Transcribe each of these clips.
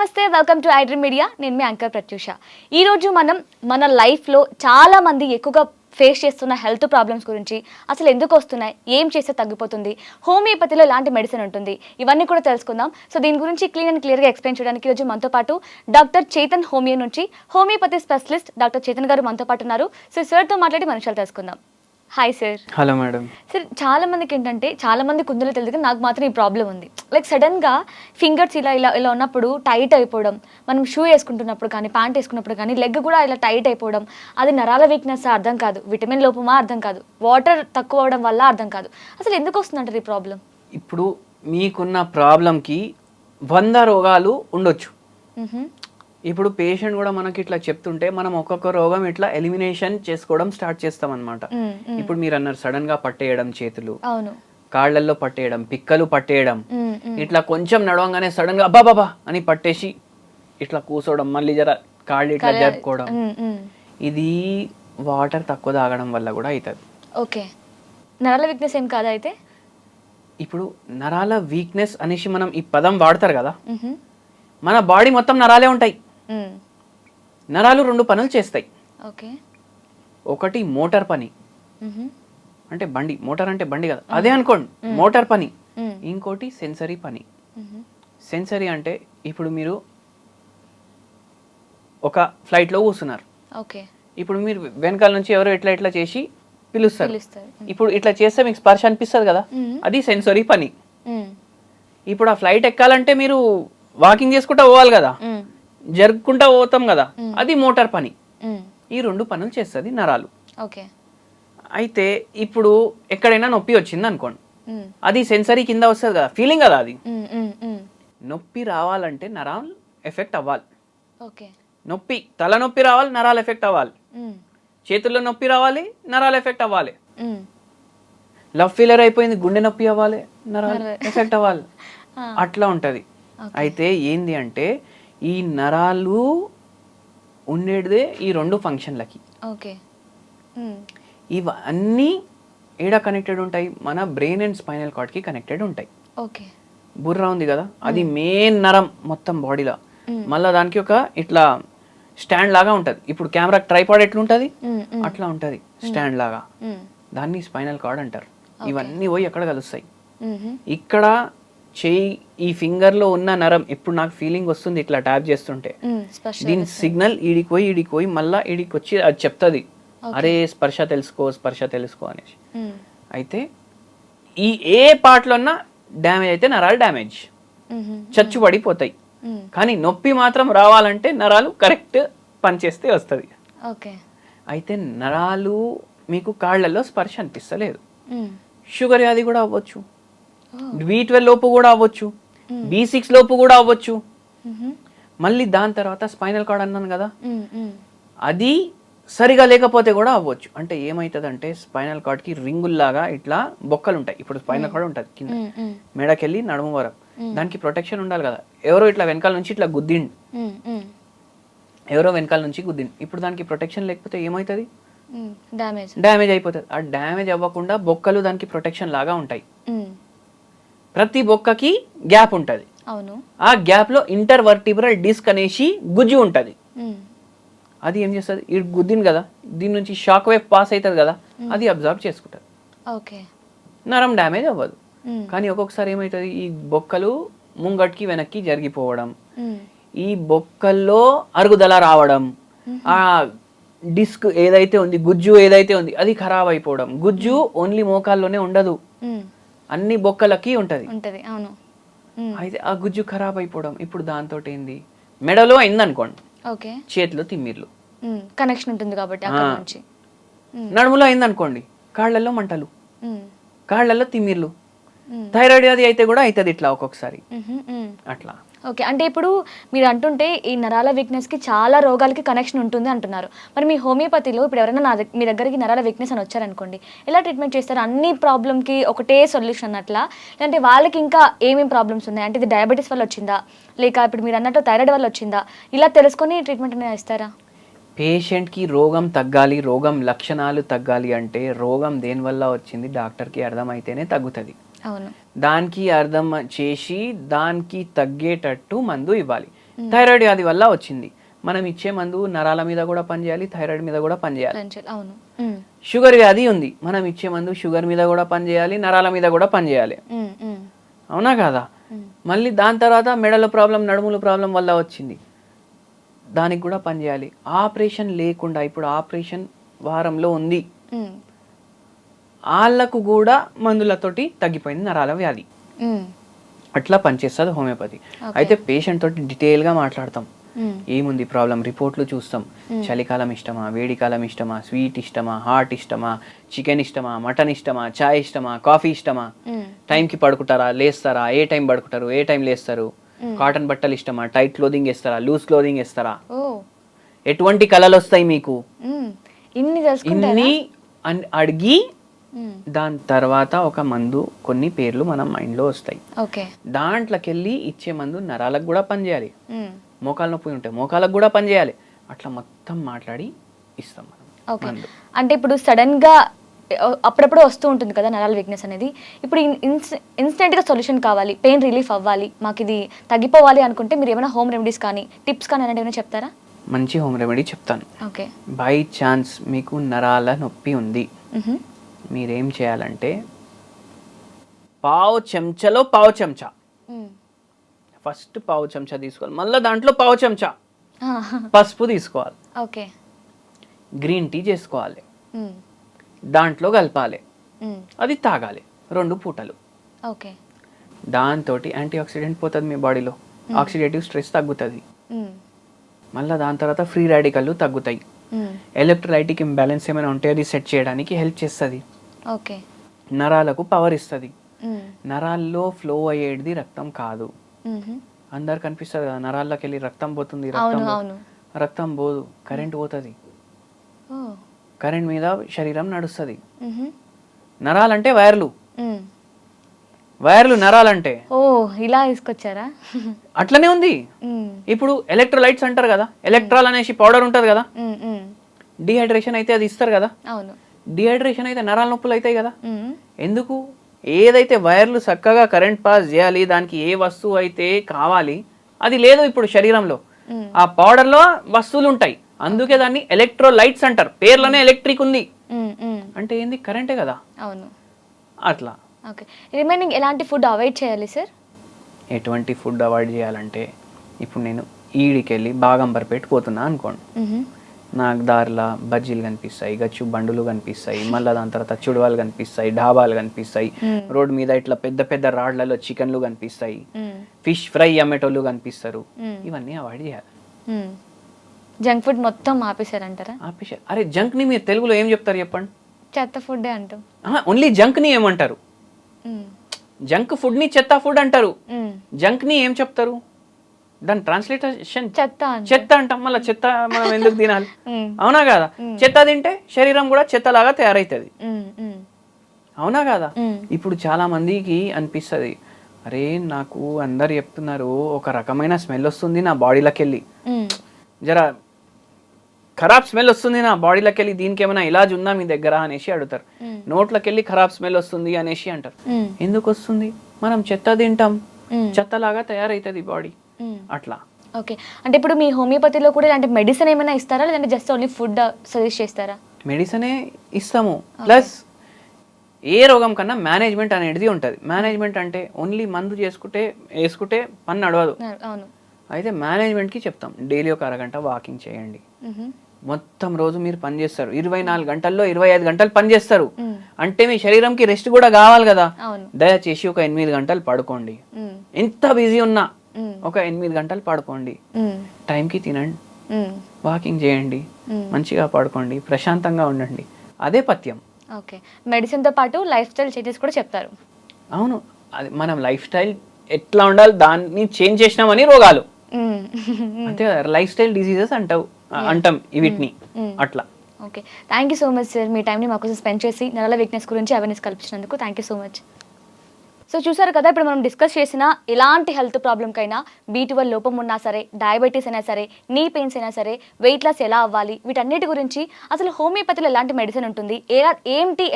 నమస్తే, welcome to iDream media. నేను మీ anchor Pratyusha. ఈరోజు మనం మన లైఫ్లో చాలామంది ఎక్కువగా ఫేస్ చేస్తున్న హెల్త్ ప్రాబ్లమ్స్ గురించి, అసలు ఎందుకు వస్తున్నాయి, ఏం చేస్తే తగ్గిపోతుంది, హోమియోపతిలో ఎలాంటి మెడిసిన్ ఉంటుంది, ఇవన్నీ కూడా తెలుసుకుందాం. సో దీని గురించి క్లీన్ అండ్ క్లియర్గా ఎక్స్ప్లెయిన్ చేయడానికి ఈరోజు మనతో పాటు డాక్టర్ చేతన్ హోమియో నుంచి హోమియోపతి స్పెషలిస్ట్ డాక్టర్ చేతన్ గారు మనతో పాటు ఉన్నారు. సో సార్తో మాట్లాడి మన విషయాలు తెలుసుకుందాం. Hi sir. Hello madam. Sir, చాలా మందికి ఏంటంటే చాలా మంది కుందరూ తెలియదు కానీ నాకు మాత్రం ఈ ప్రాబ్లం ఉంది. లైక్ సడన్గా ఫింగర్స్ ఇలా ఇలా ఇలా ఉన్నప్పుడు టైట్ అయిపోవడం, మనం షూ వేసుకుంటున్నప్పుడు కానీ ప్యాంట్ వేసుకున్నప్పుడు కానీ లెగ్ కూడా ఇలా టైట్ అయిపోవడం, అది నరాల వీక్నెస్ అర్థం కాదు, విటమిన్ లోపమా అర్థం కాదు, వాటర్ తక్కువ అవడం వల్ల అర్థం కాదు. అసలు ఎందుకు వస్తుందంటారు ఈ ప్రాబ్లం? ఇప్పుడు మీకున్న ప్రాబ్లంకి 100 రోగాలు ఉండొచ్చు. ఇప్పుడు పేషెంట్ కూడా మనకి ఇట్లా చెప్తుంటే మనం ఒక్కొక్క రోగం ఇట్లా ఎలిమినేషన్ చేసుకోవడం స్టార్ట్ చేస్తాం అనమాట. ఇప్పుడు మీరు అన్నారు సడన్ గా పట్టేయడం, చేతులు కాళ్ళల్లో పట్టేయడం, పిక్కలు పట్టేయడం, ఇట్లా కొంచెం నడవంగానే సడన్ గా అబ్బాబాబా అని పట్టేసి ఇట్లా కూర్చోవడం, మళ్ళీ జర కాళ్ళు ఇట్లా జరుపుకోవడం, ఇది వాటర్ తక్కువ తాగడం వల్ల కూడా అవుతుంది. ఓకే, నరాల వీక్నెస్ ఏం కాదా అయితే? ఇప్పుడు నరాల వీక్నెస్ అనేసి మనం ఈ పదం వాడతారు కదా, మన బాడీ మొత్తం నరాలే ఉంటాయి. నరాలు 2 పనులు చేస్తాయి. ఒకటి మోటార్ పని, అంటే బండి, మోటార్ అంటే బండి కదా, అదే అనుకోండి మోటార్ పని. ఇంకోటి సెన్సరీ పని. సెన్సరీ అంటే ఇప్పుడు మీరు ఒక ఫ్లైట్లో కూర్చున్నారు, ఇప్పుడు మీరు వెనకాల నుంచి ఎవరో ఇట్లా ఇట్లా చేసి పిలుస్తారు. ఇప్పుడు ఇట్లా చేస్తే మీకు స్పర్శ అనిపిస్తుంది కదా, అది సెన్సరీ పని. ఇప్పుడు ఆ ఫ్లైట్ ఎక్కాలంటే మీరు వాకింగ్ చేసుకుంటా పోవాలి కదా, జరుపుకుంటా పోతాం కదా, అది మోటార్ పని. ఈ 2 పనులు చేస్తుంది నరాలు. అయితే ఇప్పుడు ఎక్కడైనా నొప్పి వచ్చింది అనుకోండి, అది సెన్సరీ కింద వస్తుంది కదా, ఫీలింగ్ కదా అది. నొప్పి రావాలంటే నరాలు ఎఫెక్ట్ అవ్వాలి. నొప్పి, తలనొప్పి రావాలి, నరాలు ఎఫెక్ట్ అవ్వాలి. చేతుల్లో నొప్పి రావాలి, నరాలు ఎఫెక్ట్ అవ్వాలి. లవ్ ఫెయిలియర్ అయిపోయింది, గుండె నొప్పి అవ్వాలి, నరాలు ఎఫెక్ట్ అవ్వాలి. అట్లా ఉంటది. అయితే ఏంది అంటే ఈ నరాలు ఉండేదే ఈ 2 ఫంక్షన్లకి. ఇవన్నీ ఏడా కనెక్టెడ్ ఉంటాయి? మన బ్రెయిన్ అండ్ స్పైనల్ కార్డ్ కి కనెక్టెడ్ ఉంటాయి. బుర్ర ఉంది కదా, అది మెయిన్ నరం మొత్తం బాడీలో. మళ్ళీ దానికి ఒక ఇట్లా స్టాండ్ లాగా ఉంటది. ఇప్పుడు కెమెరా ట్రైపాడ్ ఎట్లుంటది అట్లా ఉంటది స్టాండ్ లాగా, దాన్ని స్పైనల్ కార్డ్ అంటారు. ఇవన్నీ పోయి ఎక్కడ కలుస్తాయి? ఇక్కడ చెయ్యి, ఈ ఫింగర్ లో ఉన్న నరం, ఇప్పుడు నాకు ఫీలింగ్ వస్తుంది ఇట్లా ట్యాప్ చేస్తుంటే, దీని సిగ్నల్ ఈడికి పోయి మళ్ళా ఈడికి వచ్చి అది చెప్తుంది, అరే స్పర్శ తెలుసుకో, స్పర్శ తెలుసుకో అనేసి. అయితే ఈ ఏ పార్ట్ లో ఉన్న డ్యామేజ్ అయితే నరాలు డ్యామేజ్, చచ్చుబడిపోతాయి. కానీ నొప్పి మాత్రం రావాలంటే నరాలు కరెక్ట్ పనిచేస్తే వస్తుంది. అయితే నరాలు మీకు కాళ్ళల్లో స్పర్శ అనిపిస్తలేదు, షుగర్ వ్యాధి కూడా అవ్వచ్చు, B12 లోపు కూడా అవ్వచ్చు, B6 లోపు కూడా అవ్వచ్చు. మళ్ళీ దాని తర్వాత స్పైనల్ కార్డ్ అన్నాను కదా, అది సరిగా లేకపోతే కూడా అవ్వచ్చు. అంటే ఏమవుతుందంటే స్పైనల్ కార్డ్ కి రింగుల్లాగా ఇట్లా బొక్కలు ఉంటాయి. ఇప్పుడు స్పైనల్ కార్డ్ ఉంటుంది కింద మెడకెళ్ళి నడుము వరకు, దానికి ప్రొటెక్షన్ ఉండాలి కదా. ఎవరో ఇట్లా వెనకాల నుంచి ఇట్లా గుద్దిండు, ఎవరో వెనకాల నుంచి గుద్దిండు, ఇప్పుడు దానికి ప్రొటెక్షన్ లేకపోతే ఏమవుతుంది? డ్యామేజ్ అయిపోతుంది. ఆ డ్యామేజ్ అవ్వకుండా బొక్కలు దానికి ప్రొటెక్షన్ లాగా ఉంటాయి. ప్రతి బొక్కకి గ్యాప్ ఉంటది. ఆ గ్యాప్ లో ఇంటర్వర్టిబ్రల్ డిస్క్ అనేసి గుజ్జు ఉంటది. అది ఏం చేస్తుంది, ఇది గుద్దింది కదా, దీని నుంచి షాక్ వేవ్ పాస్ అవుతుంది కదా, అది అబ్జర్వ్ చేసుకుంటది. నరం డ్యామేజ్ అవ్వదు. కానీ ఒక్కొక్కసారి ఏమవుతుంది, ఈ బొక్కలు ముంగట్కి వెనక్కి జరిగిపోవడం, ఈ బొక్కల్లో అరుగుదల రావడం, ఆ డిస్క్ ఏదైతే ఉంది, గుజ్జు ఏదైతే ఉంది అది ఖరాబ్ అయిపోవడం. గుజ్జు ఓన్లీ మోకాల్లోనే ఉండదు, అన్ని బొక్కలకి ఉంటది. అయితే ఆ గుజ్జు ఖరాబ్ అయిపోవడం, ఇప్పుడు దాంతో ఏంది, మెడలో అయింది అనుకోండి, చేతిలో తిమ్మిర్లు, కనెక్షన్ ఉంటుంది కాబట్టి. నడుములో అయింది అనుకోండి, కాళ్ళల్లో మంటలు, కాళ్ళల్లో తిమ్మిర్లు. థైరాయిడ్ వ్యాధి అయితే కూడా అవుతుంది ఇట్లా ఒక్కొక్కసారి అట్లా. ఓకే, అంటే ఇప్పుడు మీరు అంటుంటే ఈ నరాల వీక్నెస్కి చాలా రోగాలకి కనెక్షన్ ఉంటుంది అంటున్నారు. మరి మీ హోమియోపతిలో ఇప్పుడు ఎవరైనా మీ దగ్గరికి నరాల వీక్నెస్ అని వచ్చారనుకోండి, ఎలా ట్రీట్మెంట్ చేస్తారు? అన్ని ప్రాబ్లంకి ఒకటే సొల్యూషన్ అట్లా, లేదంటే వాళ్ళకి ఇంకా ఏమేమి ప్రాబ్లమ్స్ ఉన్నాయి, అంటే ఇది డయాబెటీస్ వల్ల వచ్చిందా, లేక ఇప్పుడు మీరు అన్నట్టు థైరాయిడ్ వల్ల వచ్చిందా, ఇలా తెలుసుకొని ట్రీట్మెంట్ అనేది ఇస్తారా? పేషెంట్కి రోగం తగ్గాలి, రోగం లక్షణాలు తగ్గాలి అంటే రోగం దేనివల్ల వచ్చింది డాక్టర్కి అర్థమైతేనే తగ్గుతుంది. దానికి అర్థం చేసి దానికి తగ్గేటట్టు మందు ఇవ్వాలి. థైరాయిడ్ వ్యాధి వల్ల వచ్చింది. మనం ఇచ్చే మందు నరాల మీద కూడా పనిచేయాలి, థైరాయిడ్ మీద కూడా పనిచేయాలి. అవును. షుగర్ వ్యాధి ఉంది, మనం ఇచ్చే మందు షుగర్ మీద కూడా పనిచేయాలి, నరాల మీద కూడా పనిచేయాలి. అవునా కాదా? మళ్ళీ దాని తర్వాత మెడల ప్రాబ్లం, నడుముల ప్రాబ్లం వల్ల వచ్చింది, దానికి కూడా పనిచేయాలి. ఆపరేషన్ లేకుండా, ఇప్పుడు ఆపరేషన్ వారంలో ఉంది, వాళ్ళకు కూడా మందులతోటి తగ్గిపోయింది నరాల వ్యాధి. అట్లా పనిచేస్తుంది హోమియోపతి. అయితే పేషెంట్ తోటి డీటెయిల్గా మాట్లాడతాం, ఏముంది ప్రాబ్లం, రిపోర్ట్లు చూస్తాం. చలికాలం ఇష్టమా, వేడికాలం ఇష్టమా, స్వీట్ ఇష్టమా, హాట్ ఇష్టమా, చికెన్ ఇష్టమా, మటన్ ఇష్టమా, చాయ్ ఇష్టమా, కాఫీ ఇష్టమా, టైంకి పడుకుంటారా, లేస్తారా, ఏ టైం పడుకుంటారు, ఏ టైం లేస్తారు, కాటన్ బట్టలు ఇష్టమా, టైట్ క్లోదింగ్ వేస్తారా, లూజ్ క్లోదింగ్ వేస్తారా, ఎటువంటి కళలు వస్తాయి మీకు, ఇన్ని అడిగి దాని తర్వాత ఒక మందు, కొన్ని పేర్లు మన మైండ్లో వస్తాయి. దాంట్లోకి వెళ్ళి ఇచ్చే మందు నరాలకు కూడా పనిచేయాలి, మోకాలు నొప్పి ఉంటే మోకాలకు కూడా పనిచేయాలి. అట్లా మొత్తం మాట్లాడి ఇస్తాం మనం మందు. అంటే ఇప్పుడు సడన్ గా అప్పుడప్పుడు వస్తూ ఉంటుంది కదా నరాల వీక్నెస్ అనేది, ఇప్పుడు ఇన్స్టెంట్ గా సొల్యూషన్ కావాలి, పెయిన్ రిలీఫ్ అవ్వాలి, మాకు ఇది తగ్గిపోవాలి అనుకుంటే మీరు ఏమైనా హోమ్ రెమెడీస్ కానీ టిప్స్ కానీ అనేది ఏమైనా చెప్తారా? మంచి హోమ్ రెమెడీ చెప్తాను. బై ఛాన్స్ మీకు నరాల నొప్పి ఉంది, మీరేం చేయాలంటే పావు చెంచాలో పావు చెంచా, ఫస్ట్ పావు చెంచా తీసుకోవాలి, మళ్ళీ దాంట్లో పావు చెంచా పసుపు తీసుకోవాలి, గ్రీన్ టీ చేసుకోవాలి, దాంట్లో కలపాలి, అది తాగాలి 2 పూటలు. దాంతో యాంటీ ఆక్సిడెంట్ పోతుంది మీ బాడీలో, ఆక్సిడేటివ్ స్ట్రెస్ తగ్గుతుంది. మళ్ళీ దాని తర్వాత ఫ్రీ రాడికల్ తగ్గుతాయి, ఎలక్ట్రోలైటిక్ ఇంబ్యాలెన్స్ ఏమైనా ఉంటే అది సెట్ చేయడానికి హెల్ప్ చేస్తుంది, నరాలకు పవర్ ఇస్తుంది. నరాల్లో ఫ్లో అయ్యేది రక్తం కాదు, అందరు కనిపిస్తుంది కదా, నరాల్లోకి వెళ్ళి రక్తం పోతుంది, రక్తం పోదు, కరెంట్ పోతుంది, కరెంట్ మీద శరీరం నడుస్తుంది. నరాలంటే వైర్లు, వైర్లు నరాలంటే ఇలా తీసుకొచ్చారా? అట్లనే ఉంది. ఇప్పుడు ఎలక్ట్రోలైట్స్ అంటారు కదా, ఎలక్ట్రాల్ అనేసి పౌడర్ ఉంటది కదా, డిహైడ్రేషన్ అయితే అది ఇస్తారు కదా, డిహైడ్రేషన్ అయితే నరాల నొప్పులు అవుతాయి కదా. ఎందుకు? ఏదైతే వైర్లు చక్కగా కరెంట్ పాస్ చేయాలి, దానికి ఏ వస్తువు అయితే కావాలి అది లేదు ఇప్పుడు శరీరంలో, ఆ పౌడర్ లో వస్తువులు ఉంటాయి, అందుకే దాన్ని ఎలక్ట్రోలైట్స్ అంటారు. పేర్లోనే ఎలక్ట్రిక్ ఉంది అంటే ఏంది, కరెంటే కదా. అట్లా రిమైనింగ్ ఎలాంటి ఫుడ్ అవాయిడ్ చేయాలి సార్? ఎటువంటి ఫుడ్ అవాయిడ్ చేయాలంటే, ఇప్పుడు నేను ఈడికెళ్ళి బాగంబర్పేట పోతున్నా అనుకోండి, నాకు దారిలో బజ్జీలు కనిపిస్తాయి, గచ్చు బండులు కనిపిస్తాయి, మళ్ళీ దాని తర్వాత చుడవాలు కనిపిస్తాయి, డాబాలు కనిపిస్తాయి, రోడ్ మీద ఇట్లా పెద్ద పెద్ద రాడ్లలో చికెన్లు కనిపిస్తాయి, ఫిష్ ఫ్రై అమ్మేటోళ్ళు కనిపిస్తారు. ఇవన్నీ అవాయిడ్ చేయాలి. జంక్ ఫుడ్ మొత్తం ఆపేశారంటారా? ఆపేశారు. అరే జంక్ ని మీరు తెలుగులో ఏం చెప్తారు చెప్పండి? చెత్త ఫుడ్ అంటాం. ఓన్లీ జంక్ ని ఏమంటారు? జంక్ ఫుడ్ ని చెత్త ఫుడ్ అంటారు. జంక్ ని ఏం చెప్తారు? దాని ట్రాన్స్లేషన్ చెత్త అంటాం. మళ్ళీ చెత్త మనం ఎందుకు తినాలి? అవునా కాదా? చెత్త తింటే శరీరం కూడా చెత్తలాగా తయారైతుంది. అవునా కాదా? ఇప్పుడు చాలా మందికి అనిపిస్తుంది, అరే నాకు అందరు చెప్తున్నారు ఒక రకమైన స్మెల్ వస్తుంది నా బాడీలోకి వెళ్ళి, జరా ఖరాబ్ స్మెల్ వస్తుంది నా బాడీలోకి వెళ్ళి, దీనికి ఏమైనా ఇలాజ్ ఉందా మీ దగ్గర అనేసి అడుగుతారు. నోట్లోకి వెళ్ళి ఖరాబ్ స్మెల్ వస్తుంది అనేసి అంటారు. ఎందుకు వస్తుంది? మనం చెత్త తింటాం, చెత్తలాగా తయారైతుంది బాడీ. అట్లా. ఓకే, అంటే ఇప్పుడు మీ హోమియోపతిలో కూడా ఇలాంటి మెడిసిన్ ఏమైనా ఇస్తారా, లేదంటే జస్ట్ ఓన్లీ ఫుడ్ సజెస్ట్ చేస్తారా? మెడిసినే ఇస్తాము, ప్లస్ ఏ రోగం కన్నా మేనేజ్మెంట్ అనేది ఉంటుంది. మేనేజ్మెంట్ అంటే ఓన్లీ మందు వేసుకుంటే పని నడవదు. అయితే మేనేజ్మెంట్కి చెప్తాం, డైలీ ఒక అరగంట వాకింగ్ చేయండి. మొత్తం రోజు మీరు పని చేస్తారు, 24 గంటల్లో 25 గంటలు పని చేస్తారు అంటే మీ శరీరంకి రెస్ట్ కూడా కావాలి కదా. దయచేసి ఒక 8 గంటలు పడుకోండి. ఎంత బిజీ ఉన్నా ఒక 8 గంటలు పడుకోండి, టైంకి తినండి, వాకింగ్ చేయండి, మంచిగా పడుకోండి, ప్రశాంతంగా ఉండండి. అదే పథ్యం. ఓకే, మెడిసిన్తో పాటు లైఫ్ స్టైల్ చేంజెస్ కూడా చెప్తారు. అవును, అది మనం లైఫ్ స్టైల్ ఎట్లా ఉండాలి దాన్ని చేంజ్ చేసినామని రోగాలు అంతే కదా. లైఫ్ స్టైల్ డిసీజెస్ అంటాం వీటిని. అట్లా. Okay, thank you so much sir, మీ టైంని మాకోసం స్పెండ్ చేసి నరాల వీక్నెస్ గురించి అవేర్నెస్ కల్పించినందుకు thank you so much. So చూసారు కదా, ఇప్పుడు మనం డిస్కస్ చేసిన ఎలాంటి హెల్త్ ప్రాబ్లంకైనా B12 లోపం ఉన్నా సరే, డయాబెటీస్ అయినా సరే, నీ పెయిన్స్ అయినా సరే, వెయిట్ లాస్ ఎలా అవ్వాలి, వీటన్నిటి గురించి అసలు హోమియోపతిలో ఎలాంటి మెడిసిన్ ఉంటుంది,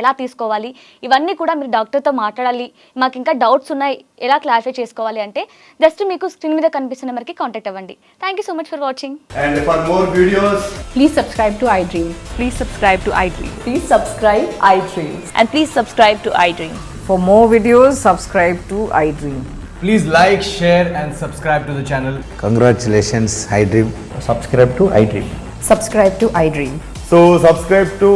ఎలా తీసుకోవాలి, ఇవన్నీ కూడా మీరు డాక్టర్తో మాట్లాడాలి, మాకు ఇంకా డౌట్స్ ఉన్నాయి, ఎలా క్లారిఫై చేసుకోవాలి అంటే జస్ట్ మీకు స్క్రీన్ మీద కనిపిస్తున్న నెంబర్కి కాంటాక్ట్ అవ్వండి. Thank you so much for watching. And for more videos, Please subscribe to iDream. Please subscribe to iDream. Please subscribe iDream. And please subscribe to iDream. For more videos, subscribe to iDream. please like, share and subscribe to the channel. Congratulations, iDream. Subscribe to iDream. Subscribe to iDream. So subscribe to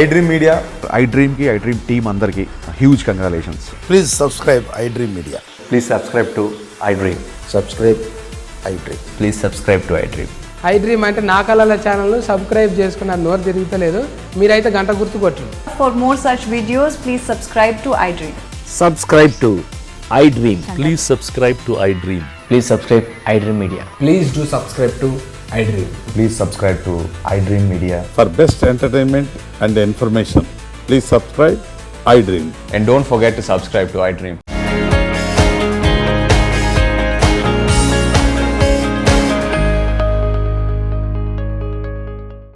iDream Media. iDream की iDream team अंदर की huge congratulations. Please subscribe iDream Media. Please subscribe to iDream. Subscribe iDream. Please subscribe to iDream. iDream అంటే నా కళల ఛానల్ను subscribe చేసుకున్న నోరు తిరుగుతలేదు, మీరైతే గంట గుర్తు కొట్టండి. For more such videos, please subscribe to iDream. Subscribe to iDream. Please subscribe to iDream. Please subscribe iDream Media. Please do subscribe to iDream. Please subscribe to iDream Media. For best entertainment and information, please subscribe iDream. And don't forget to subscribe to iDream.